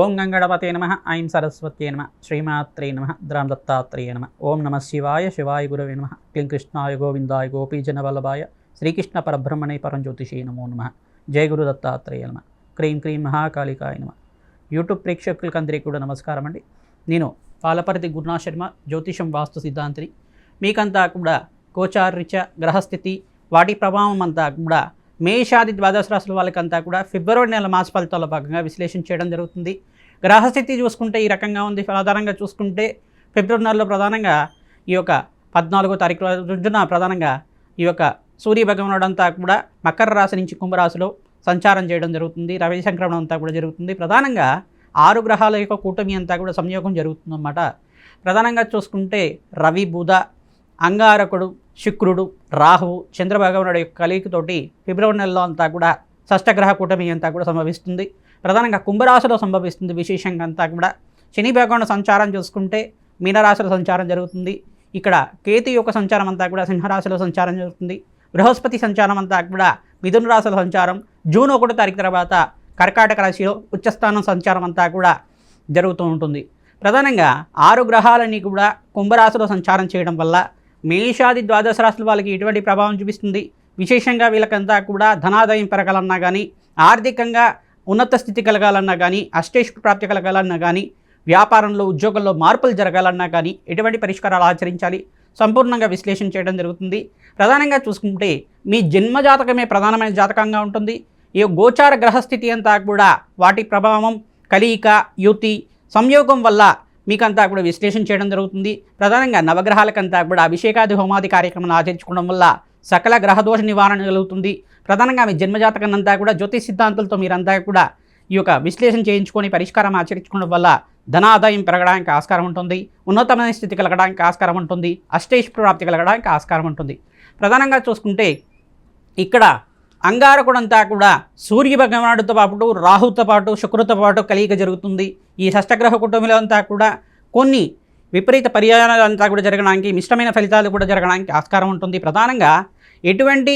ఓం గంగణపతే నమ ఐం సరస్వత్యే నమ శ్రీమాత్రే నమ ద్రాం దత్తాత్రేయ నమ ఓం నమ శివాయ శివాయ గురవే నమ క్లీం కృష్ణాయ గోవిందాయ గోపీజన వల్లభాయ శ్రీకృష్ణ పరబ్రహ్మణే పరంజ్యోతిషే నమో నమ జయ గురు దత్తాత్రేయ నమ క్రీం క్రీం మహాకాళికాయ నమ. యూట్యూబ్ ప్రేక్షకులకి అందరికీ కూడా నమస్కారం అండి. నేను పాలపర్తి గురునాథ్ శర్మ, జ్యోతిషం వాస్తు సిద్ధాంతిని. మీకంతా కూడా గోచారరీత్యా గ్రహస్థితి వాటి ప్రభావం అంతా కూడా మేషాది ద్వాదశ రాశుల వాళ్ళకంతా కూడా ఫిబ్రవరి నెల మాస ఫలితాల భాగంగా విశ్లేషణ చేయడం జరుగుతుంది. గ్రహస్థితి చూసుకుంటే ఈ రకంగా ఉంది. ప్రధానంగా చూసుకుంటే ఫిబ్రవరి నెలలో ప్రధానంగా ఈ యొక్క 14వ తారీఖు రోజున ప్రధానంగా ఈ యొక్క సూర్య భగవానుడు అంతా కూడా మకర రాశి నుంచి కుంభరాశిలో సంచారం చేయడం జరుగుతుంది. రవి సంక్రమణం అంతా కూడా జరుగుతుంది. ప్రధానంగా 6 గ్రహాల యొక్క కూటమి అంతా కూడా సంయోగం జరుగుతుందన్నమాట. ప్రధానంగా చూసుకుంటే రవి, బుధ, అంగారకుడు, శుక్రుడు, రాహువు, చంద్రభగవానుడు యొక్క కలయికతోటి ఫిబ్రవరి నెలలో అంతా కూడా షష్టగ్రహ కూటమి అంతా కూడా సంభవిస్తుంది. ప్రధానంగా కుంభరాశిలో సంభవిస్తుంది. విశేషంగా అంతా కూడా శని భగవానుడు సంచారం చూసుకుంటే మీనరాశిలో సంచారం జరుగుతుంది. ఇక్కడ కేతు యొక్క సంచారం అంతా కూడా సింహరాశిలో సంచారం జరుగుతుంది. బృహస్పతి సంచారం అంతా కూడా మిథున రాశిలో సంచారం, జూన్ 1వ తారీఖు తర్వాత కర్కాటక రాశిలో ఉచ్చస్థానం సంచారం అంతా కూడా జరుగుతూ ఉంటుంది. ప్రధానంగా 6 గ్రహాలన్నీ కూడా కుంభరాశిలో సంచారం చేయడం వల్ల మేషాది ద్వాదశ రాశుల వాళ్ళకి ఎటువంటి ప్రభావం చూపిస్తుంది. విశేషంగా వీళ్ళకంతా కూడా ధనాదాయం పెరగాలన్నా కానీ, ఆర్థికంగా ఉన్నత స్థితి కలగాలన్నా కానీ, అష్టైశ్వర్య ప్రాప్తి కలగాలన్నా కానీ, వ్యాపారంలో ఉద్యోగంలో మార్పులు జరగాలన్నా కానీ ఎటువంటి పరిష్కారాలు ఆచరించాలి సంపూర్ణంగా విశ్లేషణ చేయడం జరుగుతుంది. ప్రధానంగా చూసుకుంటే మీ జన్మజాతకమే ప్రధానమైన జాతకంగా ఉంటుంది. ఈ గోచార గ్రహస్థితి అంతా కూడా వాటి ప్రభావం, కలయిక, యుతి, సంయోగం వల్ల మీకంతా కూడా విశ్లేషణ చేయడం జరుగుతుంది. ప్రధానంగా నవగ్రహాలకంతా కూడా అభిషేకాది హోమాది కార్యక్రమాలు ఆచరించుకోవడం వల్ల సకల గ్రహదోష నివారణ కలుగుతుంది. ప్రధానంగా మీ జన్మజాతకం అంతా కూడా జ్యోతిష్ సిద్ధాంతాలతో మీరంతా కూడా ఈ యొక్క విశ్లేషణ చేయించుకొని పరిష్కారం ఆచరించుకోవడం వల్ల ధనాదాయం పెరగడానికి ఆస్కారం ఉంటుంది. ఉన్నతమైన స్థితి కలగడానికి ఆస్కారం ఉంటుంది. అష్టైశ్వర్య ప్రాప్తి కలగడానికి ఆస్కారం ఉంటుంది. ప్రధానంగా చూసుకుంటే ఇక్కడ అంగారకుడంతా కూడా సూర్య భగవానుడితో పాటు, రాహుతో పాటు, శుక్రుతో పాటు కలయిక జరుగుతుంది. ఈ షష్టగ్రహ కుటుంబంలో అంతా కూడా కొన్ని విపరీత పర్యాయాలు అంతా కూడా జరగడానికి, మిశ్రమైన ఫలితాలు కూడా జరగడానికి ఆస్కారం ఉంటుంది. ప్రధానంగా ఎటువంటి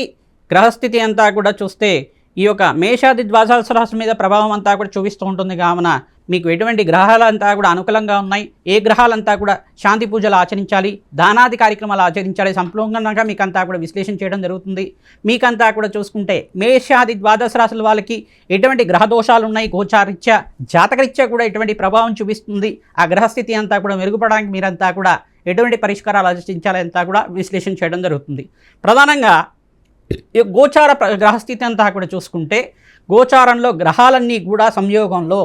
గ్రహస్థితి అంతా కూడా చూస్తే ఈ యొక్క మేషాది ద్వాదశ రాశుల మీద ప్రభావం అంతా కూడా చూపిస్తూ ఉంటుంది. కావున మీకు ఎటువంటి గ్రహాలంతా కూడా అనుకూలంగా ఉన్నాయి, ఏ గ్రహాలంతా కూడా శాంతి పూజలు ఆచరించాలి, దానాది కార్యక్రమాలు ఆచరించాలి సంపూర్ణంగా మీకంతా కూడా విశ్లేషణ చేయడం జరుగుతుంది. మీకంతా కూడా చూసుకుంటే మేషాది ద్వాదశ రాశుల వాళ్ళకి ఎటువంటి గ్రహదోషాలు ఉన్నాయి, గోచారీత్యా జాతకరీత్యా కూడా ఎటువంటి ప్రభావం చూపిస్తుంది, ఆ గ్రహస్థితి అంతా కూడా మెరుగుపడడానికి మీరంతా కూడా ఎటువంటి పరిష్కారాలు ఆచరించాలి అంతా కూడా విశ్లేషణ చేయడం జరుగుతుంది. ప్రధానంగా ఈ గోచార గ్రహస్థితి అంతా కూడా చూసుకుంటే గోచారంలో గ్రహాలన్నీ కూడా సంయోగంలో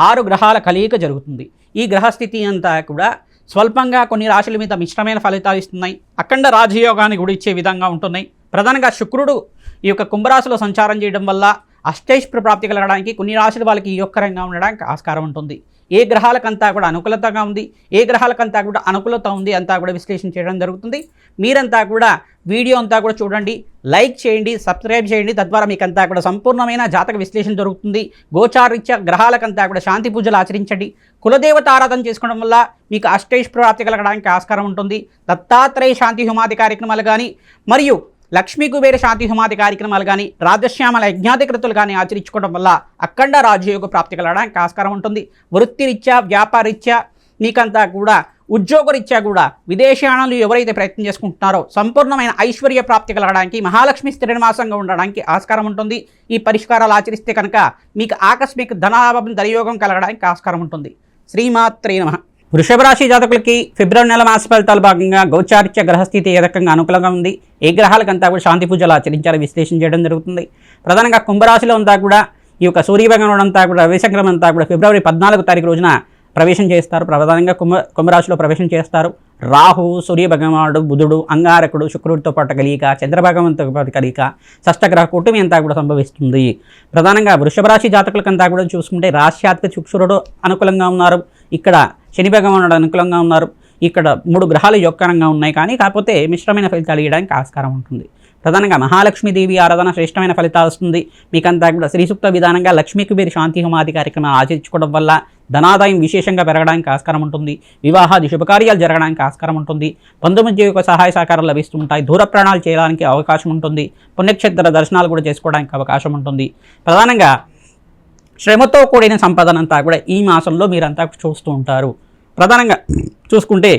6 గ్రహాల కలయిక జరుగుతుంది. ఈ గ్రహస్థితి అంతా కూడా స్వల్పంగా కొన్ని రాశుల మీద మిశ్రమైన ఫలితాలు ఇస్తున్నాయి. అఖండ రాజయోగాన్ని కూడా ఇచ్చే విధంగా ఉంటున్నాయి. ప్రధానంగా శుక్రుడు ఈ యొక్క కుంభరాశిలో సంచారం చేయడం వల్ల అష్టైశ్వర్య ప్రాప్తి కలగడానికి, కొన్ని రాశుల వాళ్ళకి యోగకరంగా ఉండడానికి ఆస్కారం ఉంటుంది. ఏ గ్రహాలకంతా కూడా అనుకూలతగా ఉంది, ఏ గ్రహాలకంతా కూడా అనుకూలత ఉంది అంతా కూడా విశ్లేషణ చేయడం జరుగుతుంది. మీరంతా కూడా వీడియో అంతా కూడా చూడండి, లైక్ చేయండి, సబ్స్క్రైబ్ చేయండి. తద్వారా మీకంతా కూడా సంపూర్ణమైన జాతక విశ్లేషణ దొరుకుతుంది. గోచారీత్యా గ్రహాలకంతా కూడా శాంతి పూజలు ఆచరించండి. కులదేవత ఆరాధన చేసుకోవడం వల్ల మీకు అష్టైశ్వర్య ప్రాప్తి కలగడానికి ఆస్కారం ఉంటుంది. దత్తాత్రేయ శాంతి హోమాది కార్యక్రమాలు కానీ, మరియు లక్ష్మీ కుబేర శాంతి హోమాది కార్యక్రమాలు కానీ, రాజశ్యామల యజ్ఞాధికృతులు కానీ ఆచరించుకోవడం వల్ల అఖండ రాజయోగ ప్రాప్తి కలగడానికి ఆస్కారం ఉంటుంది. వృత్తిరీత్యా, వ్యాపారరీత్యా, మీకంతా కూడా ఉద్యోగరీత్యా కూడా విదేశాణాలు ఎవరైతే ప్రయత్నం చేసుకుంటున్నారో సంపూర్ణమైన ఐశ్వర్య ప్రాప్తి కలగడానికి, మహాలక్ష్మి స్థిరనివాసంగా ఉండడానికి ఆస్కారం ఉంటుంది. ఈ పరిష్కారాలు ఆచరిస్తే కనుక మీకు ఆకస్మిక ధనాభం, ధనయోగం కలగడానికి ఆస్కారం ఉంటుంది. శ్రీమాత్రే నమః. వృషభ రాశి జాతకులకి ఫిబ్రవరి నెల మాస ఫలితాల భాగంగా గోచారీత్య గ్రహస్థితి ఏ రకంగా అనుకూలంగా ఉంది, ఏ గ్రహాలకంతా కూడా శాంతి పూజలు ఆచరించాలి విశ్లేషణ చేయడం జరుగుతుంది. ప్రధానంగా కుంభరాశిలో అంతా కూడా ఈ యొక్క సూర్యభగవానుడు అంతా కూడా రవి సంక్రమణం అంతా కూడా ఫిబ్రవరి 14వ తారీఖు రోజున ప్రవేశం చేస్తారు. ప్రధానంగా కుంభరాశిలో ప్రవేశం చేస్తారు. రాహు, సూర్య భగవానుడు, బుధుడు, అంగారకుడు, శుక్రుడితో పాటు కలయిక, చంద్రభగవంతుతో పాటు కలయిక, షష్టగ్రహ కూటమి అంతా కూడా సంభవిస్తుంది. ప్రధానంగా వృషభ రాశి జాతకులకంతా కూడా చూసుకుంటే రాశ్యాధిపతి శుక్రుడు అనుకూలంగా ఉన్నారు. ఇక్కడ శని భగవానుడు అనుకూలంగా ఉన్నారు. ఇక్కడ 3 గ్రహాలు యోగకరంగా ఉన్నాయి. కానీ కాకపోతే మిశ్రమైన ఫలితాలు ఇవ్వడానికి ఆస్కారం ఉంటుంది. ప్రధానంగా మహాలక్ష్మీదేవి ఆరాధన శ్రేష్టమైన ఫలితాలు వస్తుంది. మీకంతా కూడా శ్రీ సూక్త విధానంగా లక్ష్మీ కుబేర శాంతి హోమాది కార్యక్రమాలు ఆచరించుకోవడం వల్ల ధనాదాయం విశేషంగా పెరగడానికి ఆస్కారం ఉంటుంది. వివాహాది శుభకార్యాలు జరగడానికి ఆస్కారం ఉంటుంది. బంధుమిత్రుల యొక్క సహాయ సహకారాలు లభిస్తుంటాయి. దూర ప్రయాణాలు చేయడానికి అవకాశం ఉంటుంది. పుణ్యక్షేత్ర దర్శనాలు కూడా చేసుకోవడానికి అవకాశం ఉంటుంది. ప్రధానంగా శ్రమతో కూడిన సంపదనంతా కూడా ఈ మాసంలో మీరంతా చూస్తూ ఉంటారు. ప్రధానంగా చూసుకుంటే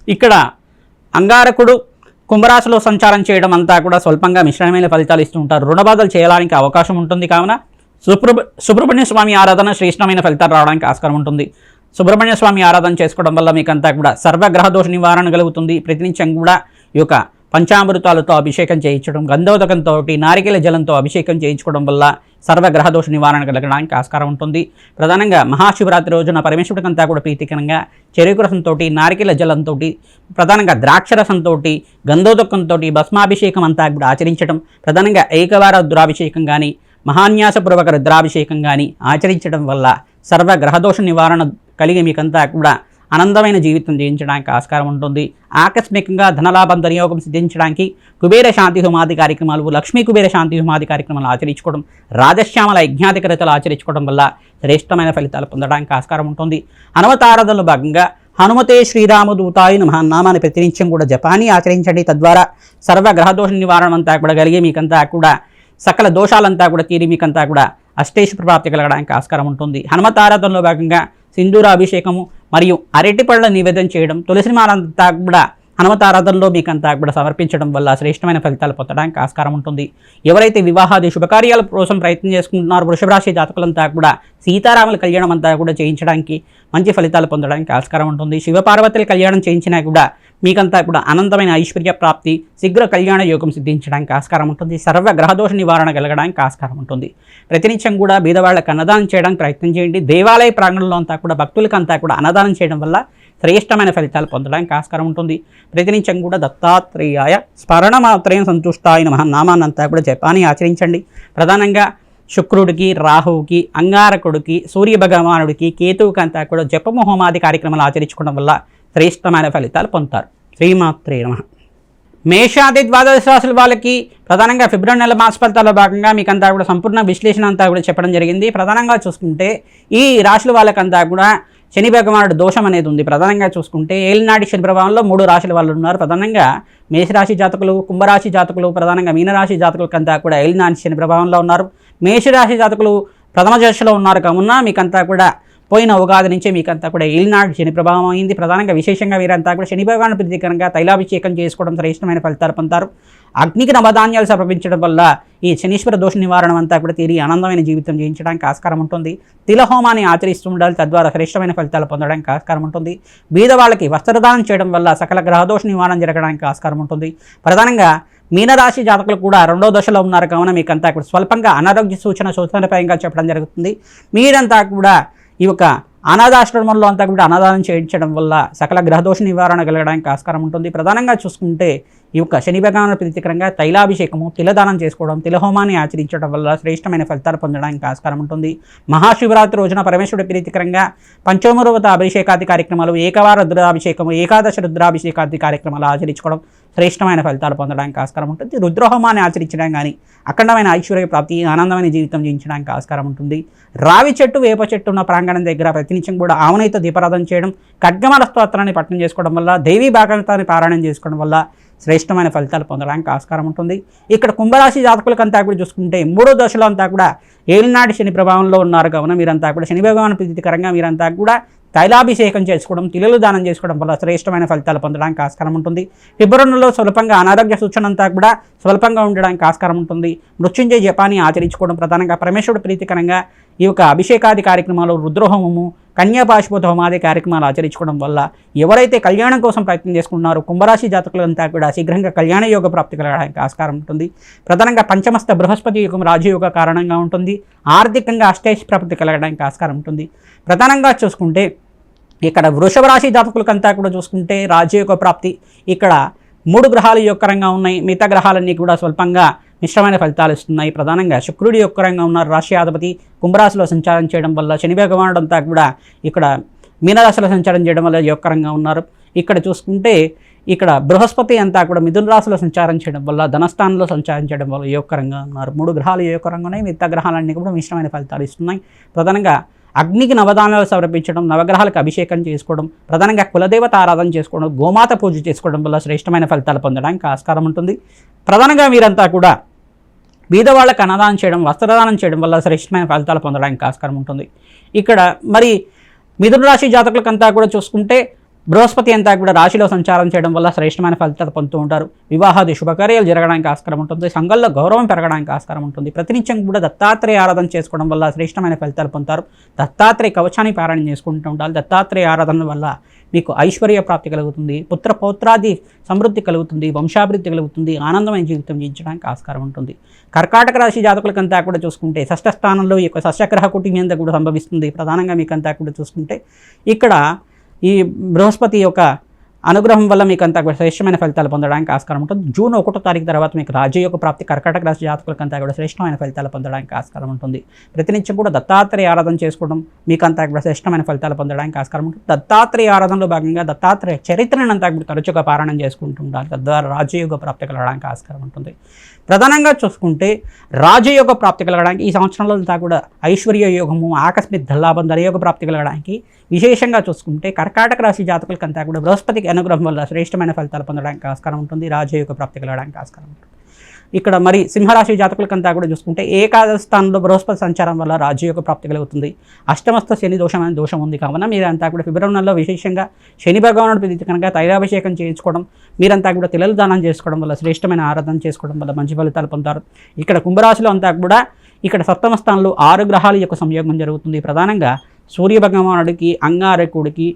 ఇక్కడ అంగారకుడు కుంభరాశిలో సంచారం చేయడం అంతా కూడా స్వల్పంగా మిశ్రమమైన ఫలితాలు ఇస్తూ ఉంటారు. రుణబాధలు చేయడానికి అవకాశం ఉంటుంది. కావున సుబ్రహ్మణ్య స్వామి ఆరాధన శ్రేష్టమైన ఫలితాలు రావడానికి ఆస్కారం ఉంటుంది. సుబ్రహ్మణ్య స్వామి ఆరాధన చేసుకోవడం వల్ల మీకంతా కూడా సర్వగ్రహ దోష నివారణ కలుగుతుంది. ప్రతినిత్యం కూడా ఈ యొక్క పంచామృతాలతో అభిషేకం చేయించడం, గంధోదకంతో నారికేల జలంతో అభిషేకం చేయించుకోవడం వల్ల సర్వగ్రహ దోష నివారణ కలగడానికి ఆస్కారం ఉంటుంది. ప్రధానంగా మహాశివరాత్రి రోజున పరమేశ్వరుడికంతా కూడా ప్రీతికరంగా చెరుకు రసంతో, నారికేల జలంతో, ప్రధానంగా ద్రాక్షరసంతో, గంధోదకంతో భస్మాభిషేకం అంతా కూడా ఆచరించడం, ప్రధానంగా ఏకవార రుద్రాభిషేకం కానీ మహాన్యాసపూర్వక రుద్రాభిషేకం కానీ ఆచరించడం వల్ల సర్వగ్రహదోష నివారణ కలిగి మీకంతా కూడా ఆనందమైన జీవితం జీవించడానికి ఆస్కారం ఉంటుంది. ఆకస్మికంగా ధనలాభం వినియోగం సిద్ధించడానికి కుబేర శాంతి హోమాది కార్యక్రమాలు, లక్ష్మీ కుబేర శాంతి హోమాది కార్యక్రమాలు ఆచరించుకోవడం, రాజశ్యామల యజ్ఞాధికరతలు ఆచరించుకోవడం వల్ల శ్రేష్టమైన ఫలితాలు పొందడానికి ఆస్కారం ఉంటుంది. హనుమతారాధనలో భాగంగా హనుమతే శ్రీరామదూతాయ నమః నామాన్ని ప్రతినిత్యం కూడా జపాన్ని ఆచరించండి. తద్వారా సర్వగ్రహదోష నివారణ అంతా కూడా కలిగి మీకంతా కూడా సకల దోషాలంతా కూడా తీరి మీకంతా కూడా అష్టేశ్వర ప్రాప్తి కలగడానికి ఆస్కారం ఉంటుంది. హనుమతారాధనలో భాగంగా సింధూర అభిషేకము మరియు అరటి పళ్ళ నివేదన చేయడం, తులసి మాలంతా కూడా హనుమతారాధనలో మీకంతా కూడా సమర్పించడం వల్ల శ్రేష్టమైన ఫలితాలు పొందడానికి ఆస్కారం ఉంటుంది. ఎవరైతే వివాహాది శుభకార్యాల కోసం ప్రయత్నం చేసుకుంటున్నారో వృషభ రాశి జాతకులంతా కూడా సీతారాముల కళ్యాణం అంతా కూడా చేయించడానికి మంచి ఫలితాలు పొందడానికి ఆస్కారం ఉంటుంది. శివపార్వతుల కళ్యాణం చేయించినా కూడా మీకంతా కూడా అనంతమైన ఐశ్వర్య ప్రాప్తి, శీఘ్ర కళ్యాణ యోగం సిద్ధించడానికి ఆస్కారం ఉంటుంది. సర్వగ్రహదోష నివారణ కలగడానికి ఆస్కారం ఉంటుంది. ప్రతినిత్యం కూడా బీదవాళ్ళకి అన్నదానం చేయడానికి ప్రయత్నం చేయండి. దేవాలయ ప్రాంగణంలో అంతా కూడా భక్తులకంతా కూడా అన్నదానం చేయడం వల్ల శ్రేష్టమైన ఫలితాలు పొందడానికి ఆస్కారం ఉంటుంది. ప్రతినిత్యం కూడా దత్తాత్రేయాయ స్మరణ మాత్రేయం సంతుష్టాయ నమః నామాన్నంతా కూడా జపాన్ని ఆచరించండి. ప్రధానంగా శుక్రుడికి, రాహువుకి, అంగారకుడికి, సూర్య భగవానుడికి, కేతువుకి అంతా కూడా జపము హోమాది కార్యక్రమాలు ఆచరించుకోవడం వల్ల శ్రేష్టమైన ఫలితాలు పొందుతారు. శ్రీమాత్రే నమః. మేషాది ద్వాదశ రాశుల వాళ్ళకి ప్రధానంగా ఫిబ్రవరి నెల మాస ఫలితాల్లో భాగంగా మీకంతా కూడా సంపూర్ణ విశ్లేషణ అంతా కూడా చెప్పడం జరిగింది. ప్రధానంగా చూసుకుంటే ఈ రాశుల వాళ్ళకంతా కూడా శని భగవానుడు దోషం అనేది ఉంది. ప్రధానంగా చూసుకుంటే ఏలినాటి శని ప్రభావంలో 3 రాశుల వాళ్ళు ఉన్నారు. ప్రధానంగా మేషరాశి జాతకులు, కుంభరాశి జాతకులు, ప్రధానంగా మీనరాశి జాతకులకంతా కూడా ఏలినాటి శని ప్రభావంలో ఉన్నారు. మేషరాశి జాతకులు ప్రథమ దశలో ఉన్నారు. కావున మీకంతా కూడా పోయిన ఉగాది నుంచి మీకంతా కూడా ఏలినాటి శని ప్రభావం అయింది. ప్రధానంగా విశేషంగా వీరంతా కూడా శని భగవాను ప్రీతికరంగా తైలాభిషేకం చేసుకోవడం శ్రేష్టమైన ఫలితాలు పొందుతారు. అగ్నికి నవధాన్యాలు సమర్పించడం వల్ల ఈ శనీశ్వర దోష నివారణ అంతా కూడా తీరి ఆనందమైన జీవితం జీవించడానికి ఆస్కారం ఉంటుంది. తిలహోమాన్ని ఆచరిస్తూ ఉండాలి. తద్వారా శ్రేష్టమైన ఫలితాలు పొందడానికి ఆస్కారం ఉంటుంది. బీదవాళ్ళకి వస్త్రదానం చేయడం వల్ల సకల గ్రహదోష నివారణ జరగడానికి ఆస్కారం ఉంటుంది. ప్రధానంగా మీనరాశి జాతకులు కూడా 2వ దశలో ఉన్నారు. కావున మీకంతా కూడా స్వల్పంగా అనారోగ్య సూచనపరంగా చెప్పడం జరుగుతుంది. మీరంతా కూడా ఈ యొక్క అనాథాశ్రమంలో అంతా కూడా అన్నదానం చేయించడం వల్ల సకల గ్రహదోష నివారణ కలగడానికి ఆస్కారం ఉంటుంది. ప్రధానంగా చూసుకుంటే ఈ యొక్క శని భగవాను ప్రీతికరంగా తైలాభిషేకము, తిలదానం చేసుకోవడం, తిలహోమాన్ని ఆచరించడం వల్ల శ్రేష్టమైన ఫలితాలు పొందడానికి ఆస్కారం ఉంటుంది. మహాశివరాత్రి రోజున పరమేశ్వరుడి ప్రీతికరంగా పంచమూర్వత అభిషేకాది కార్యక్రమాలు, ఏకవార రుద్రాభిషేకము, ఏకాదశ రుద్రాభిషేకాది కార్యక్రమాలు ఆచరించుకోవడం శ్రేష్టమైన ఫలితాలు పొందడానికి ఆస్కారం ఉంటుంది. రుద్రహోమాన్ని ఆచరించడం కానీ అఖండమైన ఐశ్వర్య ప్రాప్తి, ఆనందమైన జీవితం జీవించడానికి ఆస్కారం ఉంటుంది. రావి చెట్టు, వేప చెట్టు ఉన్న ప్రాంగణం దగ్గర ప్రతినిత్యం కూడా ఆవునైతో దీపారాధన చేయడం, ఖడ్గమాల స్తోత్రాన్ని పఠనం చేసుకోవడం వల్ల, దేవీ భాగవతాన్ని పారాయణం చేసుకోవడం వల్ల శ్రేష్టమైన ఫలితాలు పొందడానికి ఆస్కారం ఉంటుంది. ఇక్కడ కుంభరాశి జాతకులకంతా కూడా చూసుకుంటే 3వ దశలో అంతా కూడా ఏలినాటి శని ప్రభావంలో ఉన్నారు. కావున మీరంతా కూడా శని భగవాను ప్రీతికరంగా మీరంతా కూడా తైలాభిషేకం చేసుకోవడం, తిలలు దానం చేసుకోవడం వల్ల శ్రేష్టమైన ఫలితాలు పొందడానికి ఆస్కారం ఉంటుంది. ఫిబ్రవరి నెలలో స్వల్పంగా అనారోగ్య సూచన అంతా కూడా స్వల్పంగా ఉండడానికి ఆస్కారం ఉంటుంది. మృత్యుంజయ జపాన్ని ఆచరించుకోవడం, ప్రధానంగా పరమేశ్వరుడు ప్రీతికరంగా ఈ యొక్క అభిషేకాది కార్యక్రమాలు, రుద్రహోమము, కన్యాపాశుపత హోమాది కార్యక్రమాలు ఆచరించుకోవడం వల్ల ఎవరైతే కళ్యాణం కోసం ప్రయత్నం చేసుకుంటున్నారో కుంభరాశి జాతకులంతా కూడా శీఘ్రంగా కళ్యాణ యోగ ప్రాప్తి కలగడానికి ఆస్కారం ఉంటుంది. ప్రధానంగా పంచమస్థ బృహస్పతి యుగం రాజయోగ కారణంగా ఉంటుంది. ఆర్థికంగా అష్టైశ్వర్య ప్రాప్తి కలగడానికి ఆస్కారం ఉంటుంది. ప్రధానంగా చూసుకుంటే ఇక్కడ వృషభ రాశి జాతకులకంతా కూడా చూసుకుంటే రాజయోగ ప్రాప్తి, ఇక్కడ 3 గ్రహాలు యొక్కరంగా ఉన్నాయి. మిగతా గ్రహాలన్నీ కూడా స్వల్పంగా మిశ్రమైన ఫలితాలు ఇస్తున్నాయి. ప్రధానంగా శుక్రుడి యొక్కరంగా ఉన్నారు. రాశ్యాధిపతి కుంభరాశిలో సంచారం చేయడం వల్ల, శని భగవానుడు అంతా కూడా ఇక్కడ మీనరాశిలో సంచారం చేయడం వల్ల యొక్కరంగా ఉన్నారు. ఇక్కడ చూసుకుంటే ఇక్కడ బృహస్పతి అంతా కూడా మిథున రాశిలో సంచారం చేయడం వల్ల, ధనస్థానంలో సంచారం చేయడం వల్ల యొక్కరంగా ఉన్నారు. 3 గ్రహాలు యొక్కరంగా ఉన్నాయి. మిగతా గ్రహాలన్నీ కూడా మిశ్రమైన ఫలితాలు ఇస్తున్నాయి. ప్రధానంగా అగ్నికి నవదానాలు సమర్పించడం, నవగ్రహాలకు అభిషేకం చేసుకోవడం, ప్రధానంగా కులదేవత ఆరాధన చేసుకోవడం, గోమాత పూజ చేసుకోవడం వల్ల శ్రేష్టమైన ఫలితాలు పొందడానికి ఆస్కారం ఉంటుంది. ప్రధానంగా మీరంతా కూడా బీదవాళ్ళకి అన్నదానం చేయడం, వస్త్రదానం చేయడం వల్ల శ్రేష్టమైన ఫలితాలు పొందడానికి ఆస్కారం ఉంటుంది. ఇక్కడ మరి మిథున రాశి జాతకులకంతా కూడా చూసుకుంటే బృహస్పతి అంతా కూడా రాశిలో సంచారం చేయడం వల్ల శ్రేష్టమైన ఫలితాలు పొందుతూ ఉంటారు. వివాహాది శుభకార్యాలు జరగడానికి ఆస్కారం ఉంటుంది. సంఘంలో గౌరవం పెరగడానికి ఆస్కారం ఉంటుంది. ప్రతినిత్యం కూడా దత్తాత్రేయ ఆరాధన చేసుకోవడం వల్ల శ్రేష్టమైన ఫలితాలు పొందుతారు. దత్తాత్రేయ కవచాన్ని పారాయణ చేసుకుంటూ ఉండాలి. దత్తాత్రేయ ఆరాధన వల్ల మీకు ఐశ్వర్య ప్రాప్తి కలుగుతుంది, పుత్ర పౌత్రాది సమృద్ధి కలుగుతుంది, వంశాభివృద్ధి కలుగుతుంది, ఆనందమైన జీవితం జీవించడానికి ఆస్కారం ఉంటుంది. కర్కాటక రాశి జాతకులకంతా కూడా చూసుకుంటే షష్ఠ స్థానంలో ఈ యొక్క షష్ఠగ్రహ కుటుంబం అంతా కూడా సంభవిస్తుంది. ప్రధానంగా మీకంతా కూడా చూసుకుంటే ఇక్కడ ఈ బృహస్పతి యొక్క అనుగ్రహం వల్ల మీకు అంతా కూడా శ్రేష్టమైన ఫలితాలు పొందడానికి ఆస్కారం ఉంటుంది. జూన్ 1వ తారీఖు తర్వాత మీకు రాజయోగ ప్రాప్తి కర్కాటక రాశి జాతకులకంతా కూడా శ్రేష్టమైన ఫలితాలు పొందడానికి ఆస్కారం ఉంటుంది. ప్రతినిత్యం కూడా దత్తాత్రేయ ఆరాధన చేసుకోవడం మీకంతా కూడా శ్రేష్టమైన ఫలితాలు పొందడానికి ఆస్కారం ఉంటుంది. దత్తాత్రేయ ఆరాధనలో భాగంగా దత్తాత్రేయ చరిత్రను అంతా కూడా తరచుగా పారాయణం చేసుకుంటూ ఉండాలి. తద్వారా రాజయోగ ప్రాప్తి కలగడానికి ఆస్కారం ఉంటుంది. ప్రధానంగా చూసుకుంటే రాజయోగ ప్రాప్తి కలగడానికి ఈ సంవత్సరంలో అంతా కూడా ఐశ్వర్య యోగము, ఆకస్మిక ధనలాభం, ధనయోగ ప్రాప్తి కలగడానికి విశేషంగా చూసుకుంటే కర్కాటక రాశి జాతకులకంతా కూడా బృహస్పతికి అనుగ్రహం వల్ల శ్రేష్టమైన ఫలితాలు పొందడానికి ఆస్కారం ఉంటుంది. రాజయోగ ప్రాప్తి కలగడానికి ఆస్కారం ఉంటుంది. ఇక్కడ మరి సింహరాశి జాతకులకంతా కూడా చూసుకుంటే ఏకాదశ స్థానంలో బృహస్పతి సంచారం వల్ల రాజయోగ ప్రాప్తి కలుగుతుంది. అష్టమస్థ శని దోషం అనే దోషం ఉంది కావున మీరంతా కూడా ఫిబ్రవరి నెలలో విశేషంగా శని భగవానుడి ప్రీతి కనుక తైలాభిషేకం చేయించుకోవడం, మీరంతా కూడా తిలలు దానం చేసుకోవడం వల్ల శ్రేష్టమైన ఆరాధన చేసుకోవడం వల్ల మంచి ఫలితాలు పొందుతారు. ఇక్కడ కుంభరాశిలో అంతా కూడా ఇక్కడ సప్తమ స్థానంలో 6 గ్రహాల యొక్క సంయోగం జరుగుతుంది. ప్రధానంగా సూర్య భగవానుడికి, అంగారకుడికి,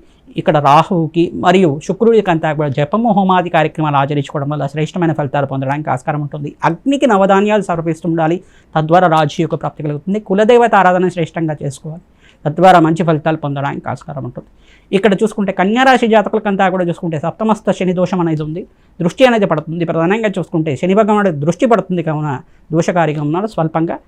ఇక్కడ రాహువుకి మరియు శుక్రుడికి అంతా కూడా జపము హోమాది కార్యక్రమాలు ఆచరించుకోవడం వల్ల శ్రేష్టమైన ఫలితాలు పొందడానికి ఆస్కారం ఉంటుంది. అగ్నికి నవధాన్యాలు సమర్పిస్తుండాలి. తద్వారా రాజయోగ ప్రాప్తి కలుగుతుంది. కులదేవత ఆరాధన శ్రేష్టంగా చేసుకోవాలి. తద్వారా మంచి ఫలితాలు పొందడానికి ఆస్కారం ఉంటుంది. ఇక్కడ చూసుకుంటే కన్యారాశి జాతకులకంతా కూడా చూసుకుంటే సప్తమస్థ శని దోషం అనేది ఉంది. దృష్టి అనేది పడుతుంది. ప్రధానంగా చూసుకుంటే శని భగవానుడి దృష్టి పడుతుంది కావున దోషకారిగా ఉన్నాడు. స్వల్పంగా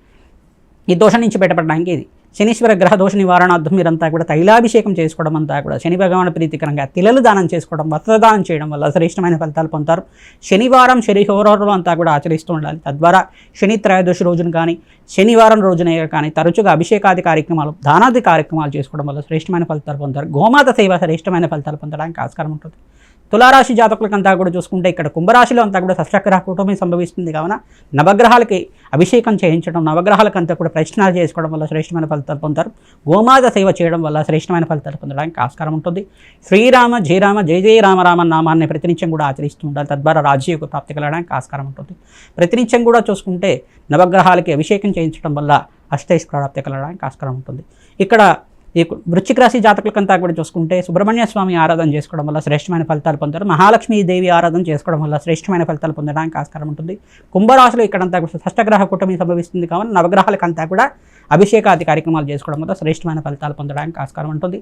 ఈ దోషం నుంచి బయటపడడానికి ఇది శనీశ్వర గ్రహ దోష నివారణార్థం మీరంతా కూడా తైలాభిషేకం చేసుకోవడం అంతా కూడా శని భగవాను ప్రీతికరంగా తిలలు దానం చేసుకోవడం, వస్త్రదానం చేయడం వల్ల శ్రేష్టమైన ఫలితాలు పొందుతారు. శనివారం శనిహోరాలు అంతా కూడా ఆచరిస్తూ ఉండాలి. తద్వారా శని త్రయోదశి రోజున కానీ శనివారం రోజున కానీ తరచుగా అభిషేకాది కార్యక్రమాలు, దానాది కార్యక్రమాలు చేసుకోవడం వల్ల శ్రేష్టమైన ఫలితాలు పొందుతారు. గోమాత సేవ శ్రేష్టమైన ఫలితాలు పొందడానికి ఆస్కారం ఉంటుంది. తులారాశి జాతకులకంతా కూడా చూసుకుంటే ఇక్కడ కుంభరాశిలో అంతా కూడా షష్ఠగ్రహ కూటమి సంభవిస్తుంది కావున నవగ్రహాలకి అభిషేకం చేయించడం, నవగ్రహాలకంతా కూడా ప్రశ్నలు చేసుకోవడం వల్ల శ్రేష్టమైన ఫలితాలు పొందుతారు. గోమాత సేవ చేయడం వల్ల శ్రేష్టమైన ఫలితాలు పొందడానికి ఆస్కారం ఉంటుంది. శ్రీరామ జయరామ జయ జయ రామ రామ నామాన్ని ప్రతినిత్యం కూడా ఆచరిస్తూ ఉండాలి. తద్వారా రాజయోగ ప్రాప్తి కలగడానికి ఆస్కారం ఉంటుంది. ప్రతినిత్యం కూడా చూసుకుంటే నవగ్రహాలకి అభిషేకం చేయించడం వల్ల అష్టైశ్వర్య ప్రాప్తి కలగడానికి ఆస్కారం ఉంటుంది. ఇక్కడ ఈ వృశ్చిక రాశి జాతకులకంతా కూడా చూసుకుంటే సుబ్రహ్మణ్య స్వామి ఆరాధన చేసుకోవడం వల్ల శ్రేష్టమైన ఫలితాలు పొందారు. మహాలక్ష్మీదేవి ఆరాధన చేసుకోవడం వల్ల శ్రేష్టమైన ఫలితాలు పొందడానికి ఆస్కారం ఉంటుంది. కుంభరాశిలో ఇక్కడంతా కూడా షష్ఠగ్రహ కూటమి సంభవిస్తుంది కావున నవగ్రహాలకంతా కూడా అభిషేకాది కార్యక్రమాలు చేసుకోవడం వల్ల శ్రేష్టమైన ఫలితాలు పొందడానికి ఆస్కారం ఉంటుంది.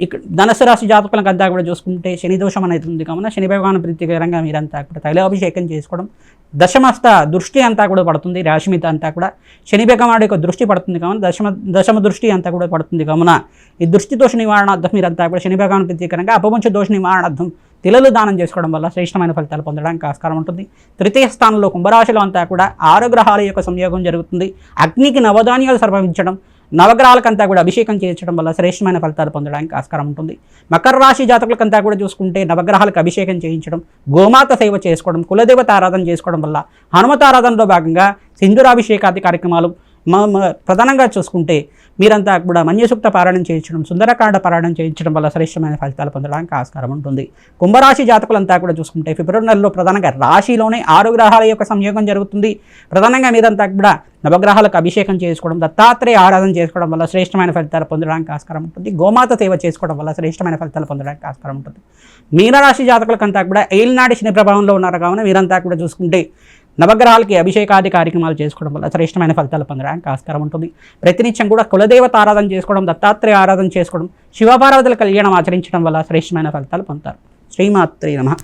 ఇక్కడ ధనుసు రాశి జాతకులకంతా కూడా చూసుకుంటే శని దోషం అనేది ఉంది కావున శని భగవాను ప్రీతికరంగా మీరంతా కూడా తైలాభిషేకం చేసుకోవడం, దశమస్థ దృష్టి అంతా కూడా పడుతుంది. రాశి మీద అంతా కూడా శని భగవానుడి యొక్క దృష్టి పడుతుంది కావున దశమ దృష్టి అంతా కూడా పడుతుంది కావున ఈ దృష్టి దోష నివారణార్థం మీరంతా కూడా శని భగవాను ప్రీతికరంగా అపవంచ దోష నివారణార్థం తిలలు దానం చేసుకోవడం వల్ల శ్రేష్టమైన ఫలితాలు పొందడానికి ఆస్కారం ఉంటుంది. తృతీయ స్థానంలో కుంభరాశిలో అంతా కూడా 6 గ్రహాల యొక్క సంయోగం జరుగుతుంది. అగ్నికి నవధాన్యాలు సమర్పించడం, నవగ్రహాలకంతా కూడా అభిషేకం చేయించడం వల్ల శ్రేష్టమైన ఫలితాలు పొందడానికి ఆస్కారం ఉంటుంది. మకర రాశి జాతకులకంతా కూడా చూసుకుంటే నవగ్రహాలకు అభిషేకం చేయించడం, గోమాత సేవ చేసుకోవడం, కులదేవత ఆరాధన చేసుకోవడం వల్ల హనుమత ఆరాధనలో భాగంగా సింధూరాభిషేకాది కార్యక్రమాలు, ప్రధానంగా చూసుకుంటే మీరంతా కూడా మన్యసూక్త పారాయణం చేయించడం, సుందరకాండ పారాయణం చేయించడం వల్ల శ్రేష్టమైన ఫలితాలు పొందడానికి ఆస్కారం ఉంటుంది. కుంభరాశి జాతకులంతా కూడా చూసుకుంటే ఫిబ్రవరి నెలలో ప్రధానంగా రాశిలోనే 6 గ్రహాల యొక్క సంయోగం జరుగుతుంది. ప్రధానంగా మీరంతా కూడా నవగ్రహాలకు అభిషేకం చేసుకోవడం, దత్తాత్రేయ ఆరాధన చేసుకోవడం వల్ల శ్రేష్టమైన ఫలితాలు పొందడానికి ఆస్కారం ఉంటుంది. గోమాత సేవ చేసుకోవడం వల్ల శ్రేష్టమైన ఫలితాలు పొందడానికి ఆస్కారం ఉంటుంది. మీనరాశి జాతకులకంతా కూడా ఏలినాటి శని ప్రభావంలో ఉన్నారు కావున మీరంతా కూడా చూసుకుంటే నవగ్రహాలకి అభిషేకాది కార్యక్రమాలు చేసుకోవడం వల్ల శ్రేష్టమైన ఫలితాలు పొందడానికి ఆస్కారం ఉంటుంది. ప్రతినిత్యం కూడా కులదేవత ఆరాధన చేసుకోవడం, దత్తాత్రేయ ఆరాధన చేసుకోవడం, శివపార్వతుల కళ్యాణం ఆచరించడం వల్ల శ్రేష్టమైన ఫలితాలు పొందుతారు. శ్రీమాత్రే నమః.